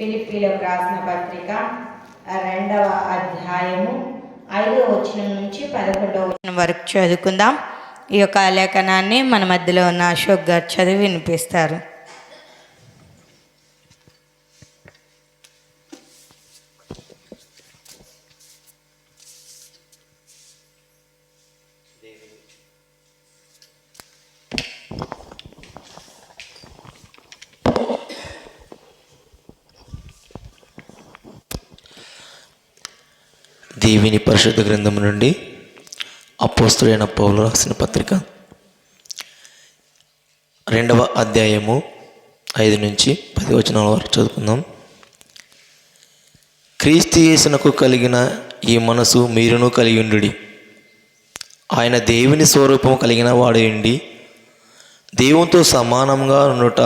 ఫిలిప్పీలకు రాసిన పత్రిక 2వ అధ్యాయము 5వ వచనం నుంచి 11వ వచనం వరకు చదువుకుందాం. ఈ యొక్క లేఖనాన్ని మన మధ్యలో ఉన్న అశోక్ గారు చదివి వినిపిస్తారు. దేవుని పరిశుద్ధ గ్రంథం నుండి అపోస్తలుడైన పౌలు రాసిన పత్రిక 2వ అధ్యాయము 5 నుంచి 10 వచనాల వరకు చదువుకుందాం. క్రీస్తు యేసునకు కలిగిన ఈ మనసు మీరును కలిగి ఉండుడి. ఆయన దేవుని స్వరూపం కలిగిన వాడేయండి. దేవునితో సమానంగా ఉండుట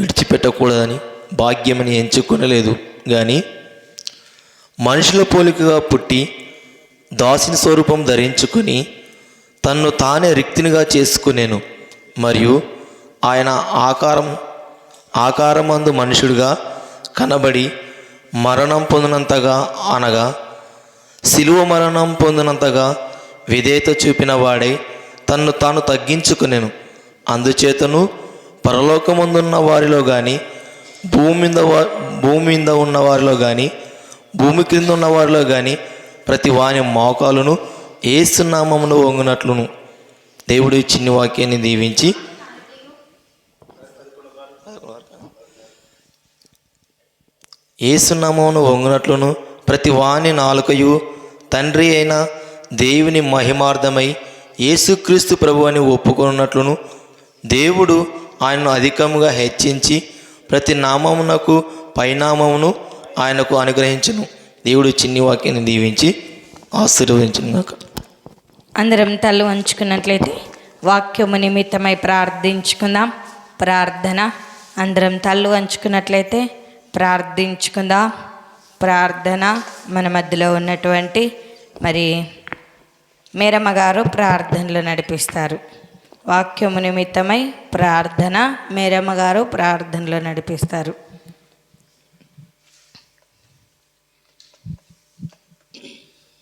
విడిచిపెట్టకూడదని భాగ్యమని ఎంచుకొనలేదు కానీ మనుషుల పోలికగా పుట్టి దాసుని స్వరూపం ధరించుకుని తన్ను తానే రిక్తినిగా చేసుకునేను. మరియు ఆయన ఆకారమందు మనుషుడిగా కనబడి మరణం పొందినంతగా అనగా శిలువ మరణం పొందినంతగా విధేయత చూపిన వాడై తన్ను తాను తగ్గించుకునేను. అందుచేతను పరలోకమందున్న వారిలో కానీ భూమి మీద ఉన్న వారిలో కానీ భూమి క్రింద ఉన్న వారిలో కానీ ప్రతి వాని మోకాలును యేసు నామమున వంగునట్లును. దేవుడు చిన్ని వాక్యాన్ని దీవించి యేసు నామమున వంగునట్లును ప్రతి వాని నాలుకయు తండ్రి అయిన దేవుని మహిమార్థమై యేసుక్రీస్తు ప్రభు అని ఒప్పుకొనున్నట్లును దేవుడు ఆయనను అధికముగా హెచ్చించి ప్రతి నామమునకు పైనామమును ఆయనకు అనుగ్రహించును. దేవుడు చిన్ని వాక్యాన్ని దీవించి ఆశీర్వదించును. అందరం తల్లు వంచుకున్నట్లయితే వాక్యము నిమిత్తమై ప్రార్థించుకుందాం. ప్రార్థన. అందరం తల్లు వంచుకున్నట్లయితే ప్రార్థించుకుందాం. ప్రార్థన. మన మధ్యలో ఉన్నటువంటి మేరమ్మ గారు ప్రార్థనలు నడిపిస్తారు. వాక్యము నిమిత్తమై ప్రార్థన. మేరమ్మ గారు ప్రార్థనలు నడిపిస్తారు.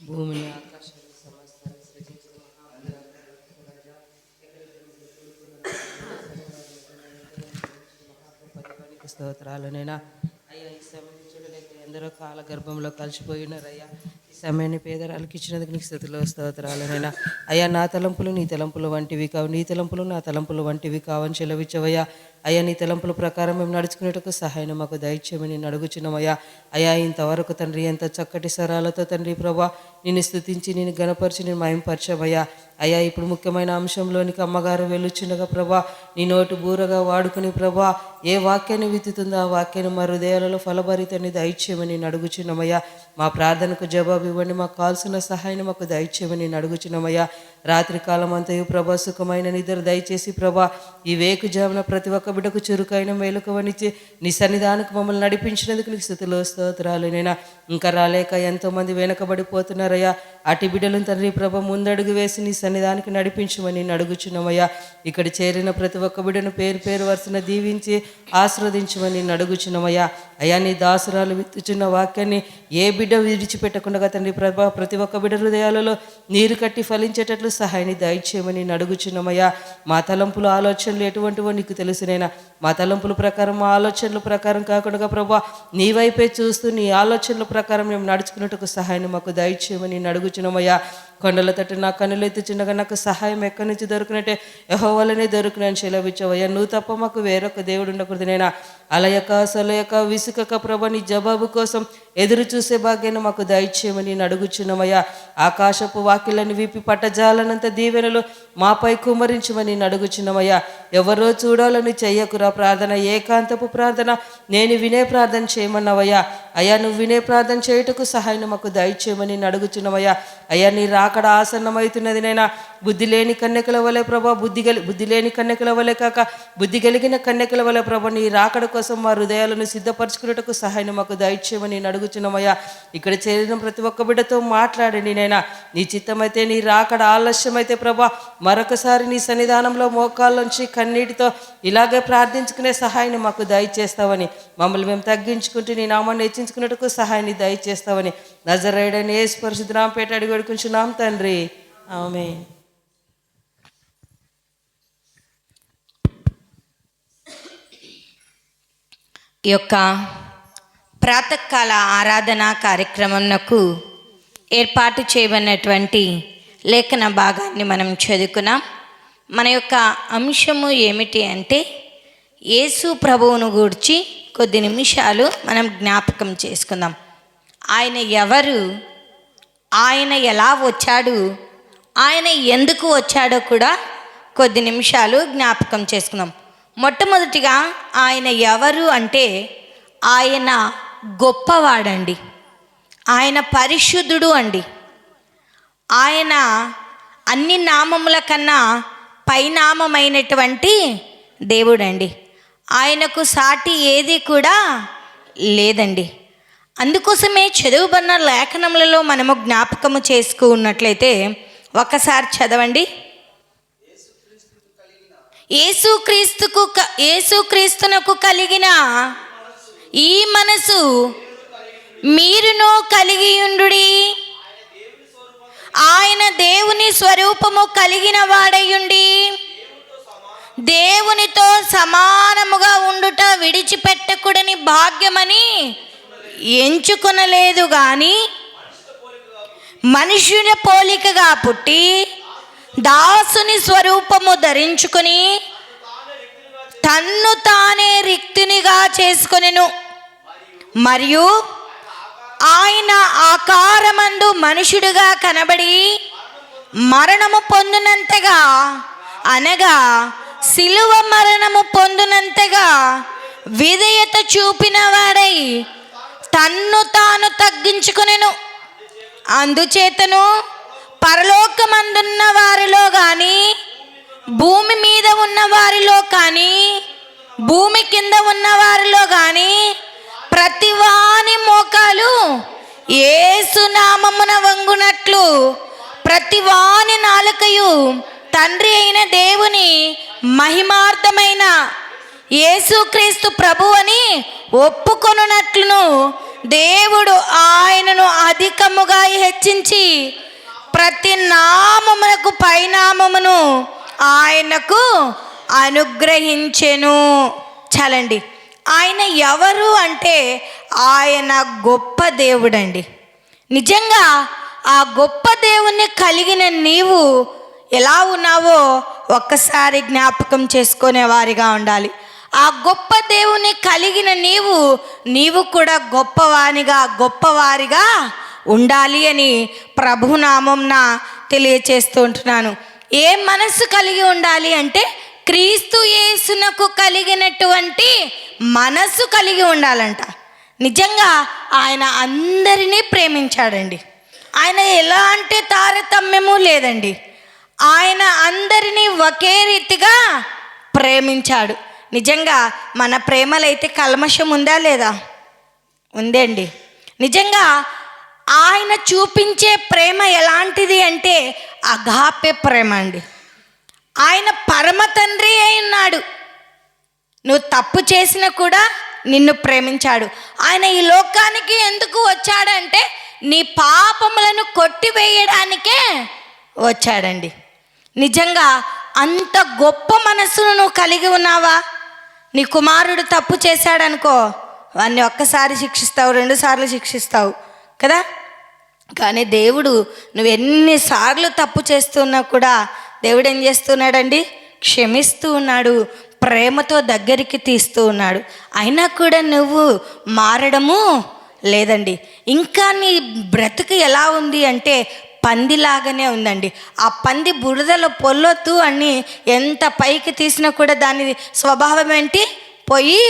భూమిని ఆకాశాన్ని సమస్తాన్ని సృజించిన మహాపరివానికి స్తోత్రాలనైనా. అయ్యా, ఈ సమయం చూడలేక ఎందరో కాల గర్భంలో కలిసిపోయినారయ్యా. ఈ సమయాన్ని పేదరాలకు ఇచ్చినందుకు నీకు స్థుతులు స్తోత్రాలనైనా. అయ్యా, నా తలంపులు నీ తలంపులు వంటివి కావు, నీ తలంపులు నా తలంపులు వంటివి కావని చెలవిచ్చవయ్యా. అయ్యా, నీ తలంపుల ప్రకారం మేము నడుచుకునేటకు సహాయం మాకు దయచేయమని నేను అడుగుచున్నామయ్యా. అయ్యా, ఇంతవరకు తండ్రి ఎంత చక్కటి స్వరాలతో తండ్రి ప్రభా నిన్ను స్తుతించి నేను గణపరిచి నేను మయంపరచవయ్యా. అయ్యా, ఇప్పుడు ముఖ్యమైన అంశంలోనికి అమ్మగారు వెళ్ళుచుండగా ప్రభా నీ నోటు బూరగా వాడుకుని ప్రభా ఏ వాక్యాన్ని విత్తుతుందో ఆ వాక్యాన్ని మా హృదయాలలో ఫలభరితాన్ని దయచేయమని నేను అడుగుచున్నామయ్యా. మా ప్రార్థనకు జవాబు ఇవ్వండి, మాకు కావాల్సిన సహాయాన్ని మాకు దయచేయమని నేను అడుగుచున్నామయ్యా. రాత్రి కాలం అంతయు ప్రభా సుఖమైన నిద్ర దయచేసి ప్రభా ఈ వేకుజామున ప్రతి ఒక్క బిడ్డకు చురుకైన మేలుకవనిచ్చి నీ సన్నిధానికి మమ్మల్ని నడిపించినందుకు నీకు స్తుతులు స్తోత్రాలు. నైనా ఇంకా రాలేక ఎంతోమంది వెనకబడిపోతున్నారయ్యా. అటు బిడ్డలను తండ్రి ప్రభ ముందడుగు వేసి నీ సన్నిధానికి నడిపించమని నేను అడుగుచున్నామయ్యా. ఇక్కడ చేరిన ప్రతి ఒక్క బిడ్డను పేరు పేరు వరుసన దీవించి ఆస్వాదించమని నేను అడుగుచున్నామయ్యా. అయ్యా, నీ దాసురాలు విత్తుచున్న వాక్యాన్ని ఏ బిడ్డ విడిచిపెట్టకుండా తండ్రి ప్రభ ప్రతి ఒక్క బిడ్డ హృదయాలలో నీరు కట్టి ఫలించేటట్లు సహాయాన్ని దయచేయమని నేను అడుగుచున్నామయ్యా. మా తలంపులు ఆలోచనలు ఎటువంటివో నీకు తెలుసునైనా. మా తలంపుల ప్రకారం మా ఆలోచనల ప్రకారం కాకుండా ప్రభా నీ వైపే చూస్తూ నీ ఆలోచనల ప్రకారం మేము నడుచుకున్నట్టుకు సహాయాన్ని మాకు దయచేయమని నేను అడుగుచున్నామయ్యా. కొండల తట్టు నా కన్నులు ఎత్తుచుండగా నాకు సహాయం ఎక్కడి నుంచి దొరికినట్టే యెహోవానే దొరికినని సెలవిచ్చవయ్యా. నువ్వు తప్ప మాకు వేరొక దేవుడు ఉండకూడదు నైనా. అలయక సలయక విసుకక ప్రభ నీ జవాబు కోసం ఎదురు చూసే భాగ్యాన్ని మాకు దయచేయమని నేను అడుగుచున్నామయ్యా. ఆకాశపు వాకిళ్ళని విప్పి పట్టజాలనంత దీవెనలు మాపై కుమరించమని నేను అడుగుచున్నామయ్యా. ఎవరో చూడాలని చెయ్యకురా ప్రార్థన, ఏకాంతపు ప్రార్థన నేను వినే ప్రార్థన చేయమన్నావయ్యా. అయ్యా నువ్వు వినే ప్రార్థన చేయుటకు సహాయం మాకు దయచేయమని నేను అడుగుచున్నామయ్యా. అయ్యా నీ రాకడ ఆసన్నమవుతున్నది నైనా. బుద్ధి లేని కన్యకల వలె ప్రభా, బుద్ధి లేని కన్యకల వలె కాక బుద్ధి కలిగిన కన్యకల వలె ప్రభా, నీ రాకడ కోసం మా హృదయాలను సిద్ధపరచుకున్నటకు సహాయం మాకు దయచేయమని నేను అడుగుచున్నామయ్యా. ఇక్కడ చేరిన ప్రతి ఒక్క బిడ్డతో మాట్లాడండి నైనా. నీ చిత్తమైతే, నీ రాకడ ఆలస్యమైతే ప్రభా, మరొకసారి నీ సన్నిధానంలో మోకాళ్ళలోంచి కన్నీటితో ఇలాగే ప్రార్థించుకునే సహాయాన్ని మాకు దయచేస్తావని, మమ్మల్ని మేము తగ్గించుకుంటూ నీ నామాన్ని హెచ్చించుకున్నట్టుకు సహాయాన్ని దయచేస్తావని నజరేయుడైన యేసు పరిశుద్ధ నామమున పేట అడిగి వేడుకుంటున్నాం తండ్రి, ఆమేన్. ఈ యొక్క ప్రాతకాల ఆరాధన కార్యక్రమంకు ఏర్పాటు చేయబడినటువంటి లేఖన భాగాన్ని మనం చదువుకున్నాం. మన యొక్క అంశము ఏమిటి అంటే యేసు ప్రభువును గూర్చి కొద్ది నిమిషాలు మనం జ్ఞాపకం చేసుకుందాం. ఆయన ఎవరు, ఆయన ఎలా వచ్చాడు, ఆయన ఎందుకు వచ్చాడో కూడా కొద్ది నిమిషాలు జ్ఞాపకం చేసుకుందాం. మొట్టమొదటిగా ఆయన ఎవరు అంటే ఆయన గొప్పవాడండి, ఆయన పరిశుద్ధుడు అండి. ఆయన అన్ని నామముల కన్నా పైనామమైనటువంటి దేవుడండి. ఆయనకు సాటి ఏది కూడా లేదండి. అందుకోసమే చదువుబడిన లేఖనములలో మనము జ్ఞాపకము చేసుకున్నట్లయితే ఒకసారి చదవండి. యేసుక్రీస్తునకు కలిగిన ఈ మనసు మీరును కలిగియుండుడి. ఆయన దేవుని స్వరూపము కలిగిన వాడయుండి దేవునితో సమానముగా ఉండుట విడిచిపెట్టకూడని భాగ్యమని ఎంచుకొనలేదు గాని మనుష్యుని పోలికగా పుట్టి దాసుని స్వరూపము ధరించుకొని తన్ను తానే రిక్తునిగా చేసుకొనెను. మరియు ఆయన ఆకారమందు మనుషుడుగా కనబడి మరణము పొందినంతగా, అనగా సిలువ మరణము పొందినంతగా విధేయత చూపిన వాడై తన్ను తాను తగ్గించుకొనెను. అందుచేతను పరలోకమందున్న వారిలో కానీ, భూమి మీద ఉన్న వారిలో కానీ, భూమి కింద ఉన్న వారిలో కానీ ప్రతి వాని మోకాలు యేసు నామమున వంగునట్లు ప్రతి వాని నాలుకయు తండ్రి అయిన దేవుని మహిమార్థమైన యేసుక్రీస్తు ప్రభు అని ఒప్పుకొనున్నట్లును దేవుడు ఆయనను అధికముగా హెచ్చించి ప్రతి నామమునకు పైనామమును ఆయనకు అనుగ్రహించెను. చాలండి. ఆయన ఎవరు అంటే ఆయన గొప్ప దేవుడండి. నిజంగా ఆ గొప్ప దేవుణ్ణి కలిగిన నీవు ఎలా ఉన్నావో ఒక్కసారి జ్ఞాపకం చేసుకునే వారిగా ఉండాలి. ఆ గొప్ప దేవుని కలిగిన నీవు కూడా గొప్పవారిగా ఉండాలి అని ప్రభునామంన తెలియచేస్తూ ఉంటున్నాను. ఏ మనసు కలిగి ఉండాలి అంటే క్రీస్తు యేసునకు కలిగినటువంటి మనసు కలిగి ఉండాలంట. నిజంగా ఆయన అందరినీ ప్రేమించాడండి. ఆయన ఎలాంటి తారతమ్యము లేదండి. ఆయన అందరినీ ఒకే రీతిగా ప్రేమించాడు. నిజంగా మన ప్రేమలైతే కల్మషం ఉందా లేదా? ఉందండి. నిజంగా ఆయన చూపించే ప్రేమ ఎలాంటిది అంటే అగాపె ప్రేమ అండి. ఆయన పరమ తండ్రి అయి ఉన్నాడు. నువ్వు తప్పు చేసినా కూడా నిన్ను ప్రేమించాడు. ఆయన ఈ లోకానికి ఎందుకు వచ్చాడంటే నీ పాపములను కొట్టివేయడానికే వచ్చాడండి. నిజంగా అంత గొప్ప మనసును నువ్వు కలిగి ఉన్నావా? నీ కుమారుడు తప్పు చేశాడనుకో, వాడిని ఒక్కసారి శిక్షిస్తావు, 2 సార్లు శిక్షిస్తావు కదా. కానీ దేవుడు నువ్వు ఎన్నిసార్లు తప్పు చేస్తున్నా కూడా దేవుడు ఏం చేస్తున్నాడండి? క్షమిస్తూ ఉన్నాడు, ప్రేమతో దగ్గరికి తీస్తూ ఉన్నాడు. అయినా కూడా నువ్వు మారడము లేదండి. ఇంకా నీ బ్రతుకు ఎలా ఉంది అంటే పందిలాగానే ఉందండి. ఆ పంది బురదలో పొల్లొద్దు అని ఎంత పైకి తీసినా కూడా దాని స్వభావం ఏంటి? పోయి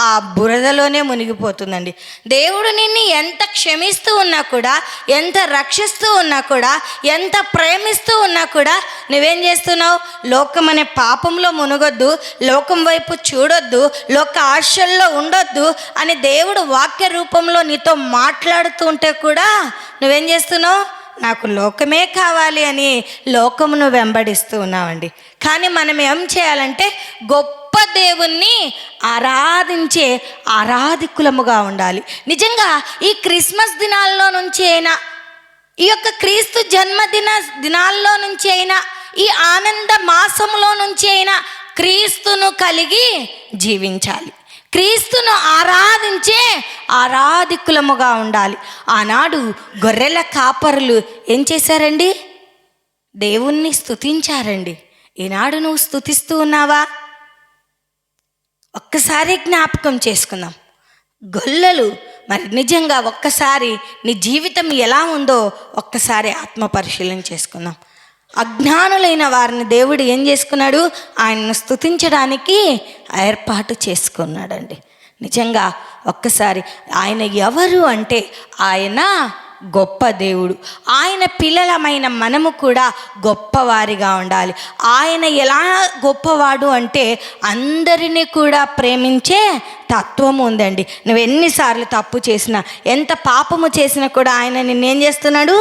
ఆ బురదలోనే మునిగిపోతుందండి. దేవుడు నిన్ను ఎంత క్షమిస్తూ ఉన్నా కూడా, ఎంత రక్షిస్తూ ఉన్నా కూడా, ఎంత ప్రేమిస్తూ ఉన్నా కూడా నువ్వేం చేస్తున్నావు? లోకం అనే పాపంలో మునగొద్దు, లోకం వైపు చూడొద్దు, లోక ఆశల్లో ఉండొద్దు అని దేవుడు వాక్య రూపంలో నీతో మాట్లాడుతూ ఉంటే కూడా నువ్వేం చేస్తున్నావు? నాకు లోకమే కావాలి అని లోకమును వెంబడిస్తూ ఉన్నామండి. కానీ మనం ఏం చేయాలంటే గొప్ప దేవుణ్ణి ఆరాధించే ఆరాధికులముగా ఉండాలి. నిజంగా ఈ క్రిస్మస్ దినాల్లో నుంచి అయినా, ఈ యొక్క క్రీస్తు దినాల్లో నుంచి అయినా, ఈ ఆనంద మాసంలో నుంచి అయినా క్రీస్తును కలిగి జీవించాలి. క్రీస్తును ఆరాధించే ఆరాధికులముగా ఉండాలి. ఆనాడు గొర్రెల కాపరులు ఏం చేశారండి? దేవుణ్ణి స్తుతించారండి. ఈనాడు నువ్వు స్తుతిస్తూ ఉన్నావా? ఒక్కసారి జ్ఞాపకం చేసుకుందాం. గొల్లలు మరి నిజంగా ఒక్కసారి నీ జీవితం ఎలా ఉందో ఒక్కసారి ఆత్మ పరిశీలన చేసుకుందాం. అజ్ఞానులైన వారిని దేవుడు ఏం చేసుకున్నాడు? ఆయనను స్తుతించడానికి ఏర్పాటు చేసుకున్నాడండి. నిజంగా ఒక్కసారి ఆయన ఎవరు అంటే ఆయన గొప్ప దేవుడు. ఆయన పిల్లలమైన మనము కూడా గొప్పవారిగా ఉండాలి. ఆయన ఎలా గొప్పవాడు అంటే అందరినీ కూడా ప్రేమించే తత్వం ఉందండి. నువ్వు ఎన్నిసార్లు తప్పు చేసినా, ఎంత పాపము చేసినా కూడా ఆయన నిన్నేం చేస్తున్నాడు?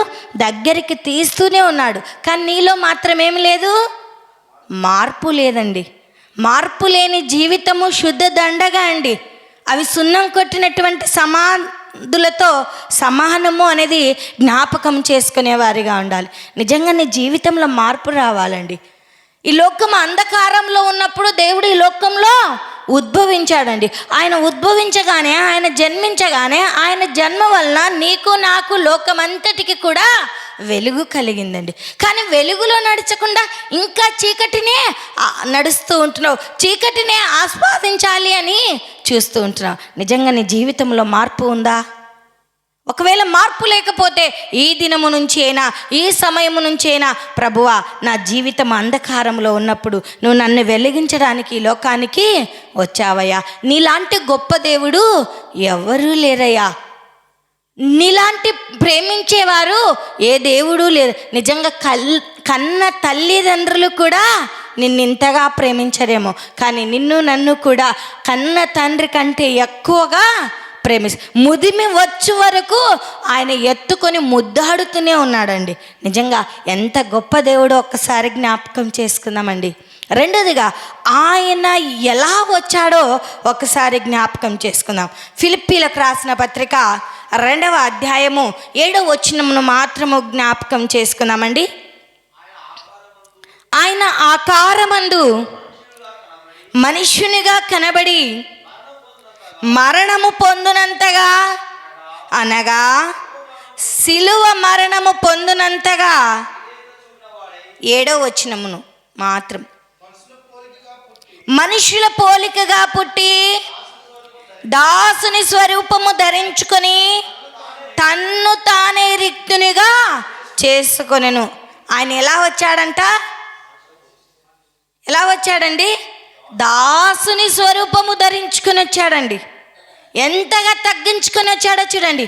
దగ్గరికి తీస్తూనే ఉన్నాడు. కానీ నీలో మాత్రం ఏమి లేదు? మార్పు లేదండి. మార్పు లేని జీవితము శుద్ధ దండగా అండి. అవి సున్నం కొట్టినటువంటి సమాధులతో సమానము అనేది జ్ఞాపకం చేసుకునేవారిగా ఉండాలి. నిజంగా నీ జీవితంలో మార్పు రావాలండి. ఈ లోకం అంధకారంలో ఉన్నప్పుడు దేవుడు ఈ లోకంలో ఉద్భవించాడండి. ఆయన ఉద్భవించగానే, ఆయన జన్మించగానే, ఆయన జన్మ వలన నీకు నాకు లోకమంతటికి కూడా వెలుగు కలిగిందండి. కానీ వెలుగులో నడచకుండా ఇంకా చీకటినే నడుస్తూ ఉంటున్నావు, చీకటినే ఆస్వాదించాలి అని చూస్తూ ఉంటున్నావు. నిజంగా నీ జీవితంలో మార్పు ఉందా? ఒకవేళ మార్పు లేకపోతే ఈ దినము నుంచి అయినా, ఈ సమయము నుంచి అయినా, ప్రభువా నా జీవితం అంధకారంలో ఉన్నప్పుడు నువ్వు నన్ను వెలిగించడానికి ఈ లోకానికి వచ్చావయ్యా. నీలాంటి గొప్ప దేవుడు ఎవరూ లేరయ్యా. నీలాంటి ప్రేమించేవారు ఏ దేవుడు లేరు. నిజంగా కన్న తల్లిదండ్రులు కూడా నిన్నింతగా ప్రేమించరేమో, కానీ నిన్ను నన్ను కూడా కన్న తండ్రి కంటే ఎక్కువగా ముదిమి వచ్చు వరకు ఆయన ఎత్తుకొని ముద్దాడుతూనే ఉన్నాడండి. నిజంగా ఎంత గొప్ప దేవుడో ఒక్కసారి జ్ఞాపకం చేసుకుందామండి. రెండోదిగా ఆయన ఎలా వచ్చాడో ఒకసారి జ్ఞాపకం చేసుకుందాం. ఫిలిప్పీలకు రాసిన పత్రిక 2వ అధ్యాయము 7వ వచనమును మాత్రము జ్ఞాపకం చేసుకుందామండి. ఆయన ఆకారమందు మనుష్యునిగా కనబడి మరణము పొందునంతగా, అనగా సిలువ మరణము పొందునంతగా, 7వ వచనమును మాత్రం, మనుషుల పోలికగా పుట్టి దాసుని స్వరూపము ధరించుకొని తన్ను తానే రిక్తునిగా చేసుకొనెను. ఆయన ఎలా వచ్చాడంట? ఎలా వచ్చాడండి? దాసుని స్వరూపము ధరించుకొని వచ్చాడండి. ఎంతగా తగ్గించుకొని వచ్చాడో చూడండి.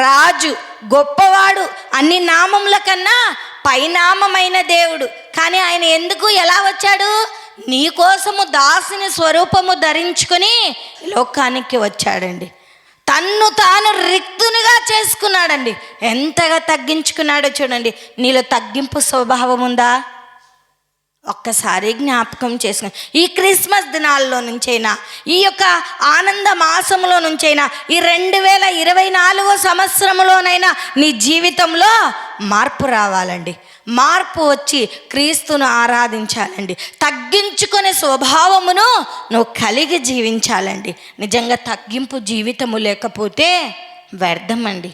రాజు, గొప్పవాడు, అన్ని నామముల కన్నా పైనామమైన దేవుడు. కానీ ఆయన ఎందుకు ఎలా వచ్చాడు? నీ కోసము దాసుని స్వరూపము ధరించుకొని లోకానికి వచ్చాడండి. తన్ను తాను రిక్తునిగా చేసుకున్నాడండి. ఎంతగా తగ్గించుకున్నాడో చూడండి. నీలో తగ్గింపు స్వభావం ఉందా? ఒక్కసారి జ్ఞాపకం చేసుకుని ఈ క్రిస్మస్ దినాల్లో నుంచైనా, ఈ యొక్క ఆనంద మాసంలో నుంచైనా, ఈ 2024వ సంవత్సరంలోనైనా నీ జీవితంలో మార్పు రావాలండి. మార్పు వచ్చి క్రీస్తును ఆరాధించాలండి. తగ్గించుకునే స్వభావమును నువ్వు కలిగి జీవించాలండి. నిజంగా తగ్గింపు జీవితము లేకపోతే వ్యర్థమండి.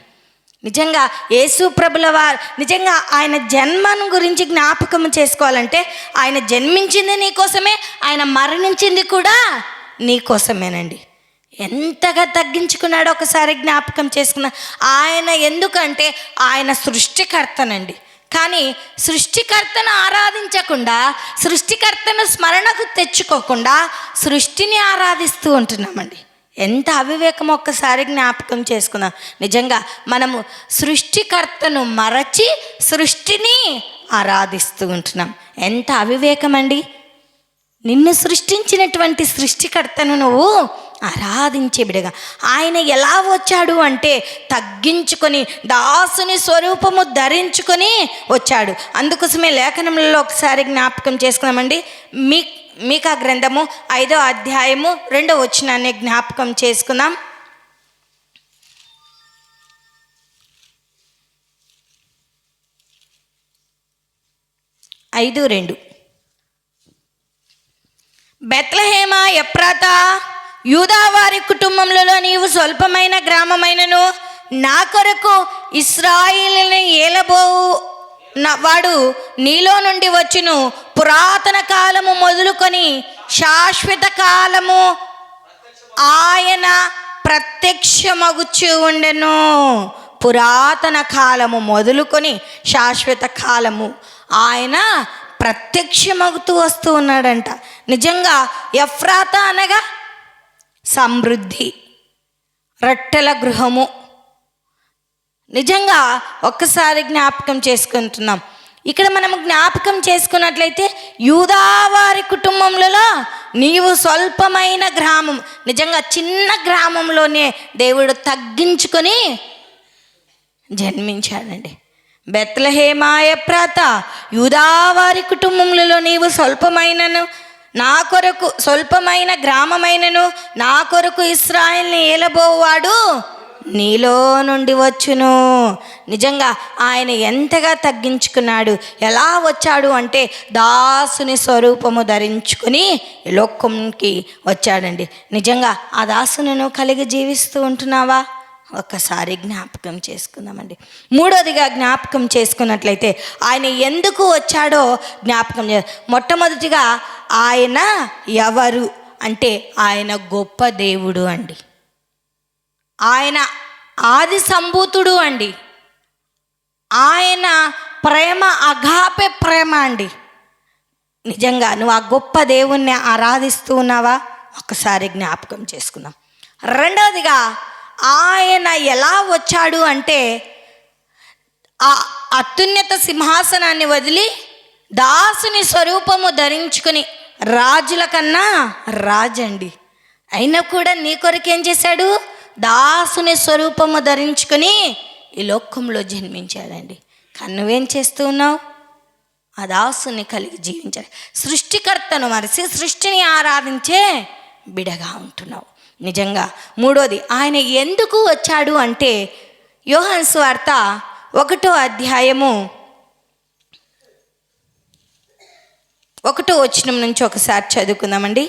నిజంగా యేసు ప్రభుల వారు నిజంగా ఆయన జన్మను గురించి జ్ఞాపకం చేసుకోవాలంటే ఆయన జన్మించింది నీ కోసమే, ఆయన మరణించింది కూడా నీ కోసమేనండి. ఎంతగా తగ్గించుకున్నాడో ఒకసారి జ్ఞాపకం చేసుకున్నా. ఆయన ఎందుకంటే ఆయన సృష్టికర్తనండి. కానీ సృష్టికర్తను ఆరాధించకుండా, సృష్టికర్తను స్మరణకు తెచ్చుకోకుండా సృష్టిని ఆరాధిస్తూ ఉంటున్నామండి. ఎంత అవివేకం ఒక్కసారి జ్ఞాపకం చేసుకుందాం. నిజంగా మనము సృష్టికర్తను మరచి సృష్టిని ఆరాధిస్తూ ఉంటున్నాం. ఎంత అవివేకం అండి. నిన్ను సృష్టించినటువంటి సృష్టికర్తను నువ్వు ఆరాధించే బిడగా ఆయన ఎలా వచ్చాడు అంటే తగ్గించుకొని దాసుని స్వరూపము ధరించుకొని వచ్చాడు. అందుకోసమే లేఖనంలో ఒకసారి జ్ఞాపకం చేసుకున్నామండి. మీకా గ్రంథము 5వ అధ్యాయము 2వ వచనాన్ని జ్ఞాపకం చేసుకుందాం. 5:2 బెత్లెహేమ ఎఫ్రాతా యూదా వారి కుటుంబములలో నీవు స్వల్పమైన గ్రామమైనను నా కొరకు ఇశ్రాయేలుని ఏలబోవు వాడు నీలో నుండి వచ్చును. పురాతన కాలము మొదలుకొని శాశ్వత కాలము ఆయన ప్రత్యక్షమగుచు ఉండెను. పురాతన కాలము మొదలుకొని శాశ్వత కాలము ఆయన ప్రత్యక్షమగుతూ వస్తూ ఉన్నాడంట. నిజంగా ఎఫ్రాతా అనగా సమృద్ధి, రొట్టెల గృహము. నిజంగా ఒక్కసారి జ్ఞాపకం చేసుకుంటున్నాం. ఇక్కడ మనము జ్ఞాపకం చేసుకున్నట్లయితే యూదావారి కుటుంబంలో నీవు స్వల్పమైన గ్రామం, నిజంగా చిన్న గ్రామంలోనే దేవుడు తగ్గించుకొని జన్మించాడండి. బెత్లెహేమ ఎఫ్రాతా యూదావారి కుటుంబములలో నీవు స్వల్పమైనను నా కొరకు స్వల్పమైన గ్రామమైనను నా కొరకు ఇశ్రాయేలుని ఏలబోవాడు నీలో నుండి వచ్చును. నిజంగా ఆయన ఎంతగా తగ్గించుకున్నాడు. ఎలా వచ్చాడు అంటే దాసుని స్వరూపము ధరించుకుని లోకంకి వచ్చాడండి. నిజంగా ఆ దాసును కలిగి జీవిస్తూ ఉంటున్నావా? ఒక్కసారి జ్ఞాపకం చేసుకుందామండి. మూడోదిగా జ్ఞాపకం చేసుకున్నట్లయితే ఆయన ఎందుకు వచ్చాడో జ్ఞాపకం మొట్టమొదటిగా ఆయన ఎవరు అంటే ఆయన గొప్ప దేవుడు అండి. ఆయన ఆది సంభూతుడు అండి. ఆయన ప్రేమ అగాపె ప్రేమ అండి. నిజంగా నువ్వు ఆ గొప్ప దేవుణ్ణి ఆరాధిస్తూ ఉన్నావా? ఒక్కసారి జ్ఞాపకం చేసుకుందాం. రెండవదిగా ఆయన ఎలా వచ్చాడు అంటే ఆ అత్యున్నత సింహాసనాన్ని వదిలి దాసుని స్వరూపము ధరించుకుని రాజుల కన్నా రాజండి అయినా కూడా నీ కొరకు ఏం చేశాడు? దాసుని స్వరూపము ధరించుకొని ఈ లోకంలో జన్మించాడండి. కానీ నువ్వేం చేస్తూ ఉన్నావు? ఆ దాసుని కలిగి జీవించాలి. సృష్టికర్తను మరిచి సృష్టిని ఆరాధించే బిడగా ఉంటున్నావు. నిజంగా మూడోది ఆయన ఎందుకు వచ్చాడు అంటే యోహాను సువార్త 1వ అధ్యాయము 1వ వచనం నుంచి ఒకసారి చదువుకుందామండి.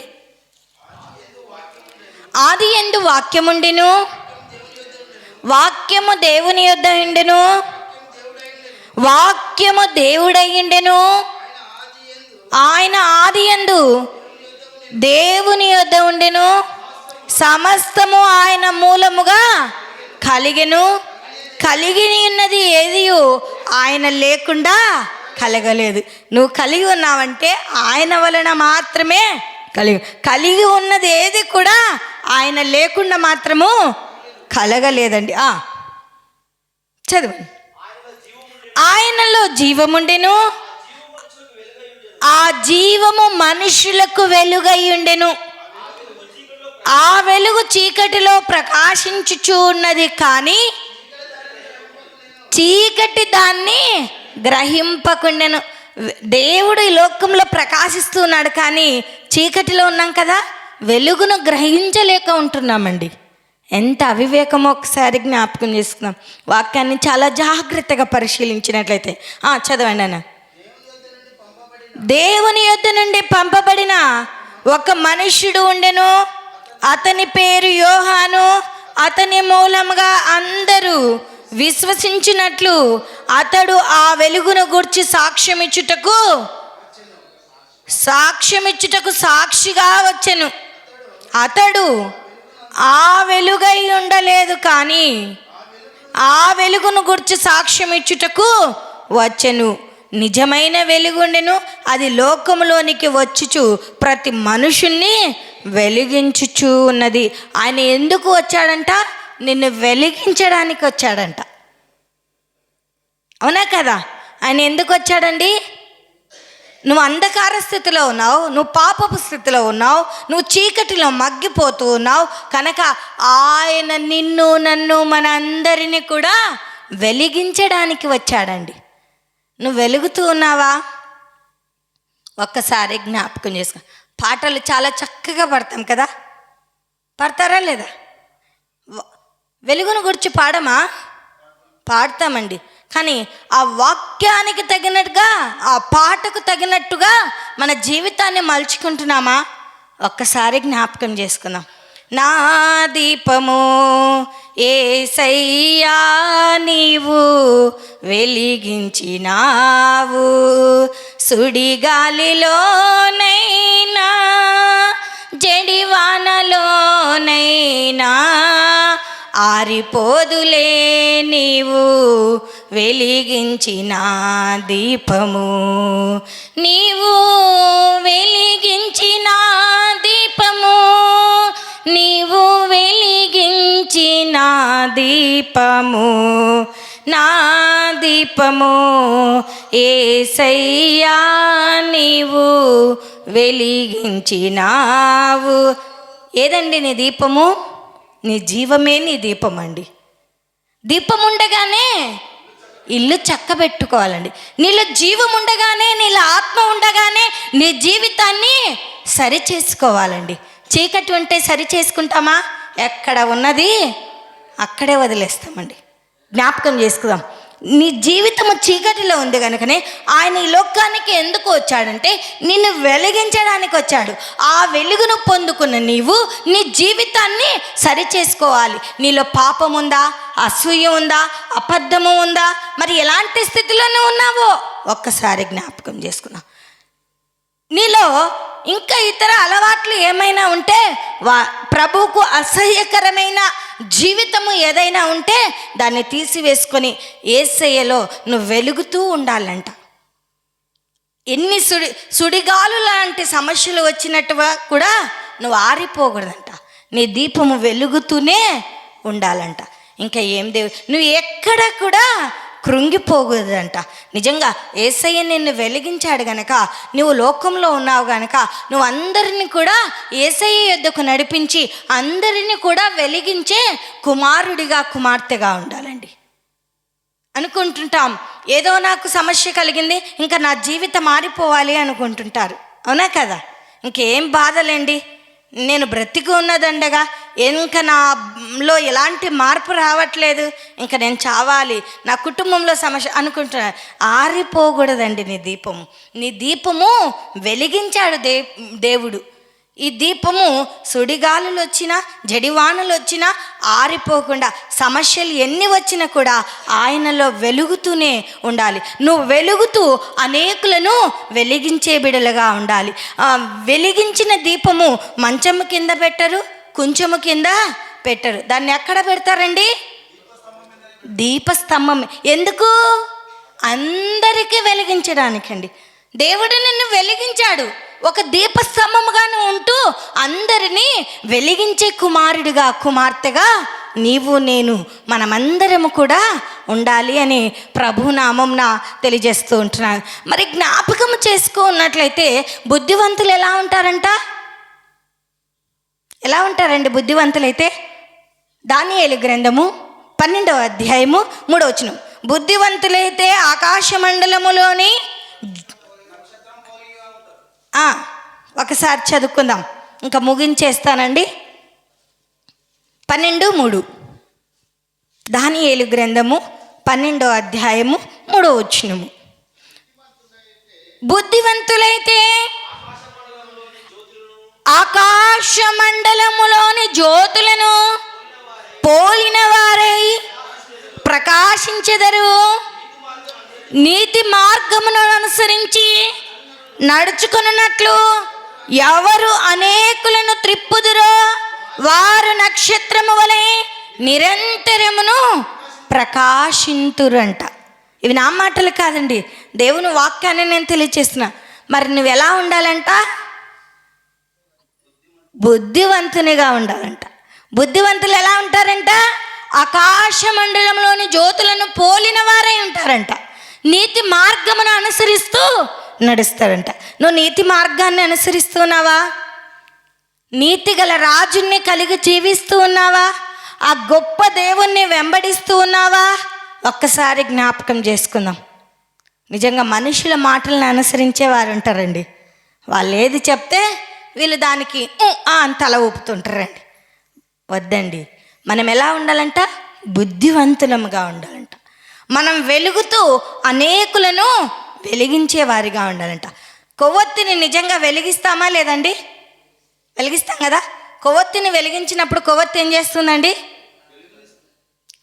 ఆది యందు వాక్యముండెను, వాక్యము దేవుని యొద్ద ఉండెను, వాక్యము దేవుడయ్యుండెను. ఆయన ఆది యందు దేవుని యొద్ద ఉండెను. సమస్తము ఆయన మూలముగా కలిగెను. కలిగి ఉన్నది ఏదియు ఆయన లేకుండా కలగలేదు. నువ్వు కలిగి ఉన్నావంటే ఆయన వలన మాత్రమే కలిగి ఉన్నది ఏది కూడా ఆయన లేకుండా మాత్రము కలగలేదండి. చదవండి. ఆయనలో జీవముండెను, ఆ జీవము మనుషులకు వెలుగై ఉండెను. ఆ వెలుగు చీకటిలో ప్రకాశించుచు ఉన్నది, కానీ చీకటి దాన్ని గ్రహింపకుండెను. దేవుడు ఈ లోకంలో ప్రకాశిస్తూ ఉన్నాడు, కానీ చీకటిలో ఉన్నాం కదా, వెలుగును గ్రహించలేక ఉంటున్నామండి. ఎంత అవివేకమో ఒకసారి జ్ఞాపకం చేసుకుందాం. వాక్యాన్ని చాలా జాగ్రత్తగా పరిశీలించినట్లయితే చదవండి అన్న. దేవుని యొద్ద నుండి పంపబడిన ఒక మనుష్యుడు ఉండెను, అతని పేరు యోహాను. అతని మూలముగా అందరూ విశ్వసించినట్లు అతడు ఆ వెలుగును గూర్చి సాక్ష్యమిచ్చుటకు సాక్షిగా వచ్చెను. అతడు ఆ వెలుగై ఉండలేదు, కానీ ఆ వెలుగును గూర్చి సాక్ష్యమిచ్చుటకు వచ్చెను. నిజమైన వెలుగుండెను, అది లోకములోనికి వచ్చుచు ప్రతి మనుషుణ్ణి వెలిగించుచూ ఉన్నది. ఆయన ఎందుకు వచ్చాడంట? నిన్ను వెలిగించడానికి వచ్చాడంట. అవునా కదా? ఆయన ఎందుకు వచ్చాడండి? నువ్వు అంధకార స్థితిలో ఉన్నావు, నువ్వు పాపపు స్థితిలో ఉన్నావు, నువ్వు చీకటిలో మగ్గిపోతూ ఉన్నావు కనుక ఆయన నిన్ను నన్ను మన అందరినీ కూడా వెలిగించడానికి వచ్చాడండి. నువ్వు వెలుగుతూ ఉన్నావా? ఒక్కసారి జ్ఞాపకం చేసుకో. పాటలు చాలా చక్కగా పాడతాం కదా, పాడతారా లేదా? వెలుగును గురించి పాడమా? పాడతామండి. కానీ ఆ వాక్యానికి తగినట్టుగా, ఆ పాటకు తగినట్టుగా మన జీవితాన్ని మలుచుకుంటున్నామా? ఒక్కసారి జ్ఞాపకం చేసుకుందాం. నా దీపము యేసయ్యా నీవు వెలిగించినావు, సుడిగాలిలోనైనా జడివానలోనైనా ఆరిపోదులే నీవు వెలిగించిన దీపము, నీవు వెలిగించిన దీపము, నీవు వెలిగించిన దీపము, నా దీపము యేసయ్యా నీవు వెలిగించినావు. ఏదండి నీ దీపము? నీ జీవమే నీ దీపం అండి. దీపం ఉండగానే ఇల్లు చక్కబెట్టుకోవాలండి. నీలో జీవం ఉండగానే, నీలో ఆత్మ ఉండగానే నీ జీవితాన్ని సరి చేసుకోవాలండి. చీకటి ఉంటే సరి చేసుకుంటామా? ఎక్కడ ఉన్నది అక్కడే వదిలేస్తామండి. జ్ఞాపకం చేసుకుందాం. నీ జీవితము చీకటిలో ఉంది కనుకనే ఆయన ఈ లోకానికి ఎందుకు వచ్చాడంటే నిన్ను వెలిగించడానికి వచ్చాడు. ఆ వెలుగును పొందుకున్న నీవు నీ జీవితాన్ని సరి చేసుకోవాలి. నీలో పాపం ఉందా, అసూయ ఉందా, అబద్ధము ఉందా, మరి ఎలాంటి స్థితిలోనే ఉన్నావో ఒక్కసారి జ్ఞాపకం చేసుకున్నా. నీలో ఇంకా ఇతర అలవాట్లు ఏమైనా ఉంటే, ప్రభువుకు అసహ్యకరమైన జీవితము ఏదైనా ఉంటే దాన్ని తీసివేసుకొని యేసయ్యలో నువ్వు వెలుగుతూ ఉండాలంట. ఎన్ని సుడిగాలు లాంటి సమస్యలు వచ్చినట్టుగా కూడా నువ్వు ఆరిపోకూడదంట. నీ దీపము వెలుగుతూనే ఉండాలంట. ఇంకా ఏం నువ్వు ఎక్కడ కూడా కృంగిపోకూడదంట. నిజంగా యేసయ్య నిన్ను వెలిగించాడు గనక, నువ్వు లోకంలో ఉన్నావు గనక నువ్వు అందరినీ కూడా యేసయ్య యొద్దకు నడిపించి అందరినీ కూడా వెలిగించే కుమారుడిగా, కుమార్తెగా ఉండాలండి. అనుకుంటుంటాం, ఏదో నాకు సమస్య కలిగింది, ఇంకా నా జీవితం మారిపోవాలి అనుకుంటుంటారు. అవునా కదా? ఇంకేం బాధలేండి, నేను బ్రతికి ఉన్నదండగా, ఇంకా నాలో ఎలాంటి మార్పు రావట్లేదు, ఇంకా నేను చావాలి, నా కుటుంబంలో సమస్య అనుకుంటున్నాను. ఆరిపోకూడదండి నీ దీపము. నీ దీపము వెలిగించాడు దేవుడు. ఈ దీపము సుడిగాలులు వచ్చినా, జడివానలు వచ్చినా ఆరిపోకుండా, సమస్యలు ఎన్ని వచ్చినా కూడా ఆయనలో వెలుగుతూనే ఉండాలి. నువ్వు వెలుగుతూ అనేకులను వెలిగించే బిడలుగా ఉండాలి. వెలిగించిన దీపము మంచము కింద పెట్టరు, కుంచము కింద పెట్టరు. దాన్ని ఎక్కడ పెడతారండి? దీపస్తంభం. ఎందుకు? అందరికీ వెలిగించడానికండి. దేవుడు నిన్ను వెలిగించాడు. ఒక దీపస్తంభముగాను ఉంటూ అందరినీ వెలిగించే కుమారుడిగా, కుమార్తెగా నీవు నేను మనమందరము కూడా ఉండాలి అని ప్రభునామంన తెలియజేస్తూ ఉంటున్నాను. మరి జ్ఞాపకం చేసుకున్నట్లయితే బుద్ధివంతులు ఎలా ఉంటారంట? ఎలా ఉంటారండి బుద్ధివంతులైతే? దానియేలు గ్రంథము 12వ అధ్యాయము 3వ వచనం. బుద్ధివంతులైతే ఆకాశ మండలములోని ఒకసారి చదువుకుందాం, ఇంకా ముగించేస్తానండి. 12:3 దానియేలు గ్రంథము 12వ అధ్యాయము 3వ వచనము. బుద్ధివంతులైతే ఆకాశ మండలములోని జ్యోతులను పోలిన వారై ప్రకాశించెదరు. నీతి మార్గమును అనుసరించి నడుచుకున్నట్లు ఎవరు అనేకులను త్రిప్పుదురో వారు నక్షత్రము వలె నిరంతరమును ప్రకాశింతురంట. ఇవి నా మాటలు కాదండి, దేవుని వాక్యాన్ని నేను తెలియచేస్తున్నా. మరి నువ్వు ఎలా ఉండాలంట? బుద్ధివంతునిగా ఉండాలంట. బుద్ధివంతులు ఎలా ఉంటారంట? ఆకాశ మండలంలోని జ్యోతులను పోలిన వారై ఉంటారంట. నీతి మార్గమును అనుసరిస్తూ నడుస్తారంట. నువ్వు నీతి మార్గాన్ని అనుసరిస్తున్నావా? నీతి గల రాజుని కలిగి జీవిస్తూ ఉన్నావా? ఆ గొప్ప దేవుణ్ణి వెంబడిస్తూ ఉన్నావా? ఒక్కసారి జ్ఞాపకం చేసుకుందాం. నిజంగా మనుషుల మాటలను అనుసరించే వారు ఉంటారండి. వాళ్ళు ఏది చెప్తే వీళ్ళు దానికి అని తల ఊపుతుంటారండి. వద్దండి. మనం ఎలా ఉండాలంట? బుద్ధివంతులముగా ఉండాలంట. మనం వెలుగుతూ అనేకులను వెలిగించే వారిగా ఉండాలంట. కొవ్వొత్తిని నిజంగా వెలిగిస్తామా లేదండి? వెలిగిస్తాం కదా. కొవ్వొత్తిని వెలిగించినప్పుడు కొవ్వొత్తి ఏం చేస్తుందండి?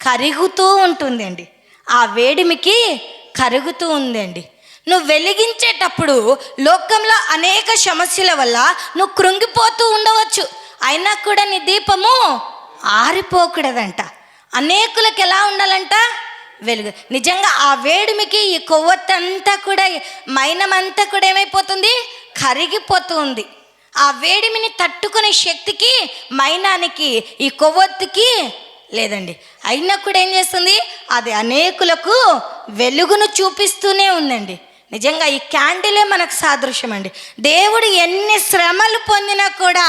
కరుగుతూ ఉంటుందండి. ఆ వేడిమికి కరుగుతూ ఉందండి. నువ్వు వెలిగించేటప్పుడు లోకంలో అనేక సమస్యల వల్ల నువ్వు కృంగిపోతూ ఉండవచ్చు. అయినా కూడా నీ దీపము ఆరిపోకూడదంట. అనేకులకు ఎలా ఉండాలంట? వెలుగు. నిజంగా ఆ వేడిమికి ఈ కొవ్వొత్తంతా కూడా, మైనమంతా కూడా ఏమైపోతుంది? కరిగిపోతూ ఉంది. ఆ వేడిమిని తట్టుకునే శక్తికి మైనానికి, ఈ కొవ్వొత్తికి లేదండి. అయినా కూడా ఏం చేస్తుంది? అది అనేకులకు వెలుగును చూపిస్తూనే ఉందండి. నిజంగా ఈ క్యాండిలే మనకు సాదృశ్యం అండి. దేవుడు ఎన్ని శ్రమలు పొందినా కూడా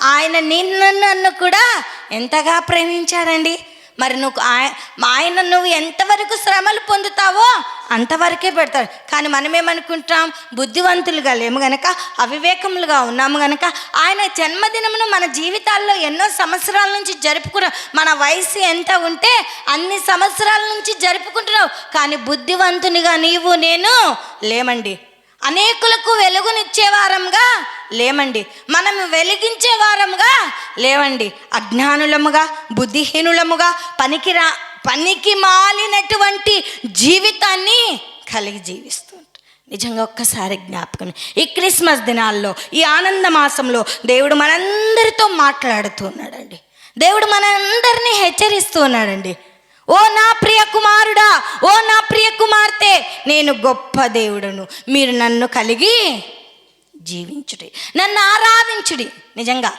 ఆయన నన్ను కూడా ఎంతగా ప్రేమించాడండి. మరి నువ్వు ఎంతవరకు శ్రమలు పొందుతావో అంతవరకే పెడతాడు. కానీ మనమేమనుకుంటాం? బుద్ధివంతులుగా లేము గనక, అవివేకములుగా ఉన్నాము గనక ఆయన జన్మదినమును మన జీవితాల్లో ఎన్నో సంవత్సరాల నుంచి జరుపుకున్నాం. మన వయసు ఎంత ఉంటే అన్ని సంవత్సరాల నుంచి జరుపుకుంటున్నావు. కానీ బుద్ధివంతునిగా నీవు నేను లేమండి. అనేకులకు వెలుగునిచ్చే వారంగా లేమండి. మనం వెలిగించే వారంగా లేవండి. అజ్ఞానులముగా, బుద్ధిహీనులముగా, పనికి మాలినటువంటి జీవితాన్ని కలిగి జీవిస్తూ ఉంటాం. నిజంగా ఒక్కసారి జ్ఞాపకం. ఈ క్రిస్మస్ దినాల్లో, ఈ ఆనంద మాసంలో దేవుడు మనందరితో మాట్లాడుతూ ఉన్నాడండి. దేవుడు మనందరినీ హెచ్చరిస్తూ ఉన్నాడండి. ఓ నా ప్రియ కుమారుడా, ఓ నా ప్రియ కుమార్తె, నేను గొప్ప దేవుడును, మీరు నన్ను కలిగి జీవించుడి, నన్ను ఆరాధించుడి. నిజంగా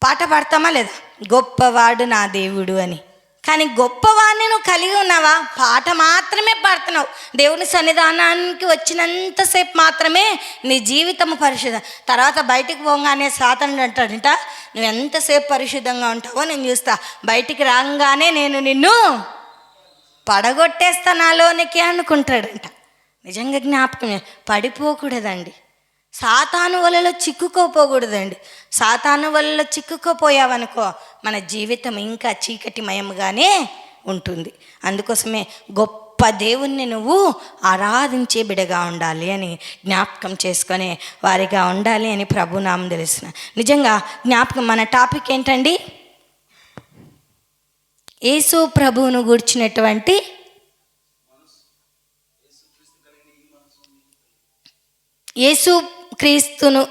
పాట పాడతామా లేదా? గొప్పవాడు నా దేవుడు అని. కానీ గొప్పవాడిని నువ్వు కలిగి ఉన్నావా? పాట మాత్రమే పాడుతున్నావు. దేవుని సన్నిధానానికి వచ్చినంతసేపు మాత్రమే నీ జీవితము పరిశుద్ధం. తర్వాత బయటికి పోగానే సాతానుడు అంటాడంట, నువ్వు ఎంతసేపు పరిశుద్ధంగా ఉంటావో నేను చూస్తా, బయటికి రాగానే నేను నిన్ను పడగొట్టేస్తా నాలోనికి అనుకుంటాడంట. నిజంగా జ్ఞాపకం. పడిపోకూడదండి. సాతాను వలలో చిక్కుకోపోకూడదండి. సాతాను వలలో చిక్కుకోపోయావనుకో మన జీవితం ఇంకా చీకటిమయంగానే ఉంటుంది. అందుకోసమే గొప్ప దేవుణ్ణి నువ్వు ఆరాధించే బిడగా ఉండాలి అని జ్ఞాపకం చేసుకునే వారిగా ఉండాలి అని ప్రభునామం తెలుసిన. నిజంగా జ్ఞాపకం. మన టాపిక్ ఏంటండి? యేసు ప్రభువును గూర్చినటువంటి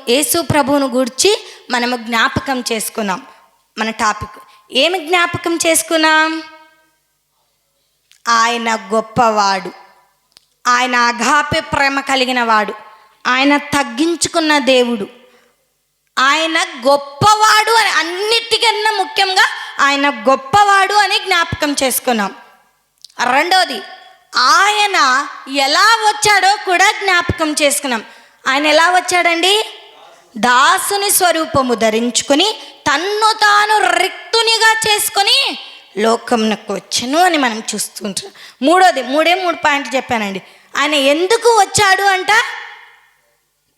యేసు ప్రభువును గూర్చి మనము జ్ఞాపకం చేసుకున్నాం. మన టాపిక్ ఏమి జ్ఞాపకం చేసుకున్నాం? ఆయన గొప్పవాడు, ఆయన అగాపే ప్రేమ కలిగిన వాడు, ఆయన తగ్గించుకున్న దేవుడు, ఆయన గొప్పవాడు అని, అన్నిటికన్నా ముఖ్యంగా ఆయన గొప్పవాడు అని జ్ఞాపకం చేసుకున్నాం. రెండోది, ఆయన ఎలా వచ్చాడో కూడా జ్ఞాపకం చేసుకున్నాం. ఆయన ఎలా వచ్చాడండి? దాసుని స్వరూపము ధరించుకొని తన్ను తాను రిక్తునిగా చేసుకొని లోకంకు వచ్చను అని మనం చూస్తుంటాం. మూడు పాయింట్లు చెప్పానండి. ఆయన ఎందుకు వచ్చాడు అంట?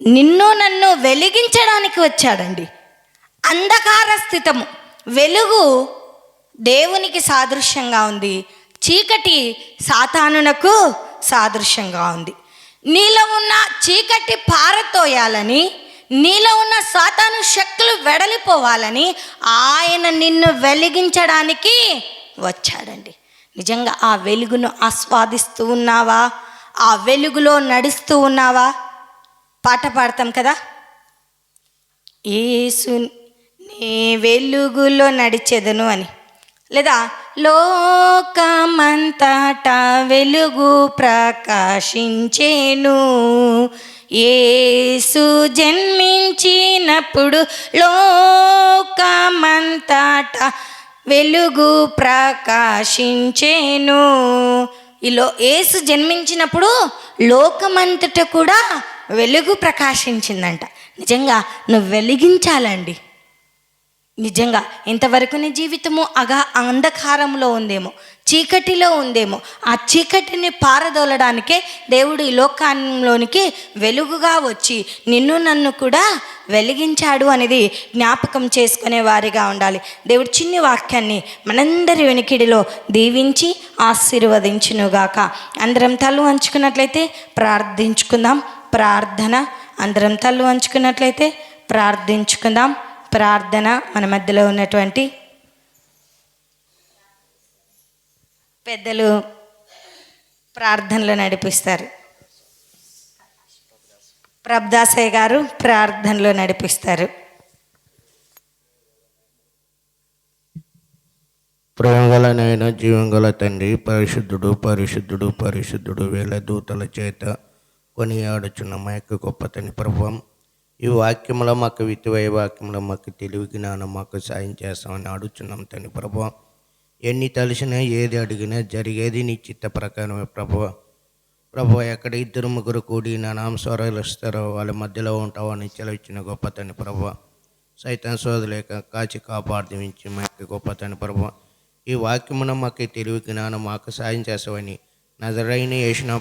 నిన్ను నన్ను వెలిగించడానికి వచ్చాడండి. అంధకార స్థితము, వెలుగు దేవునికి సాదృశ్యంగా ఉంది, చీకటి సాతానునకు సాదృశ్యంగా ఉంది. నీలో ఉన్న చీకటి పారతోయాలని, నీలో ఉన్న సాతాను శక్తులు వెడలిపోవాలని ఆయన నిన్ను వెలిగించడానికి వచ్చాడండి. నిజంగా ఆ వెలుగును ఆస్వాదిస్తూ ఉన్నావా? ఆ వెలుగులో నడుస్తూ ఉన్నావా? పాట పాడతాం కదా, యేసు నీ వెలుగులో నడిచెదను అని. లేదా లోకమంతటా వెలుగు ప్రకాశించేను, యేసు జన్మించినప్పుడు లోకమంతటా వెలుగు ప్రకాశించేను. యేసు జన్మించినప్పుడు లోకమంతట కూడా వెలుగు ప్రకాశించిందంట. నిజంగా నువ్వు వెలిగించాలండి. నిజంగా ఇంతవరకు నీ జీవితము అంధకారంలో ఉందేమో, చీకటిలో ఉందేమో. ఆ చీకటిని పారదోలడానికే దేవుడు ఈ లోకంలోనికి వెలుగుగా వచ్చి నిన్ను నన్ను కూడా వెలిగించాడు అనేది జ్ఞాపకం చేసుకునే వారిగా ఉండాలి. దేవుడు చిన్ని వాక్యాన్ని మనందరి వెనికిడిలో దీవించి ఆశీర్వదించునుగాక. అందరం తల్లు వంచుకున్నట్లయితే ప్రార్థించుకుందాం. ప్రార్థన. అందరం తల్లు వంచుకున్నట్లయితే ప్రార్థించుకుందాం. ప్రార్థన. మన మధ్యలో ఉన్నటువంటి పెద్దలు ప్రార్థనలో నడిపిస్తారు. ప్రభుదాసయ్య గారు ప్రార్థనలో నడిపిస్తారు. ప్రేమగలనైన జీవంగల తండ్రి, పరిశుద్ధుడు పరిశుద్ధుడు పరిశుద్ధుడు వేల దూతల చేత కొనియాడుచున్న మా యొక్క గొప్ప తండ్రి ప్రభువం, ఈ వాక్యంలో మాకు విత్తివే వాక్యంలో మాకు తెలివి జ్ఞానం మాకు సాయం చేస్తామని అడుగుచున్నాం తండ్రి ప్రభువం. ఎన్ని తలిసినా ఏది అడిగినా జరిగేది నీ చిత్త ప్రకారమే ప్రభువ. ఎక్కడ ఇద్దరు ముగ్గురు కూడి నా నామస్వరాలు ఇస్తారో వాళ్ళ మధ్యలో ఉంటావు అని చెలవిచ్చిన గొప్ప తండ్రి ప్రభువ. సైతాన్ సోదలేక కాచి కాపాడుదించి మా యొక్క గొప్ప తండ్రి ప్రభువ, ఈ వాక్యమున మాకు తెలివి జ్ఞానం మాకు సాయం చేస్తామని నజరైన యేసు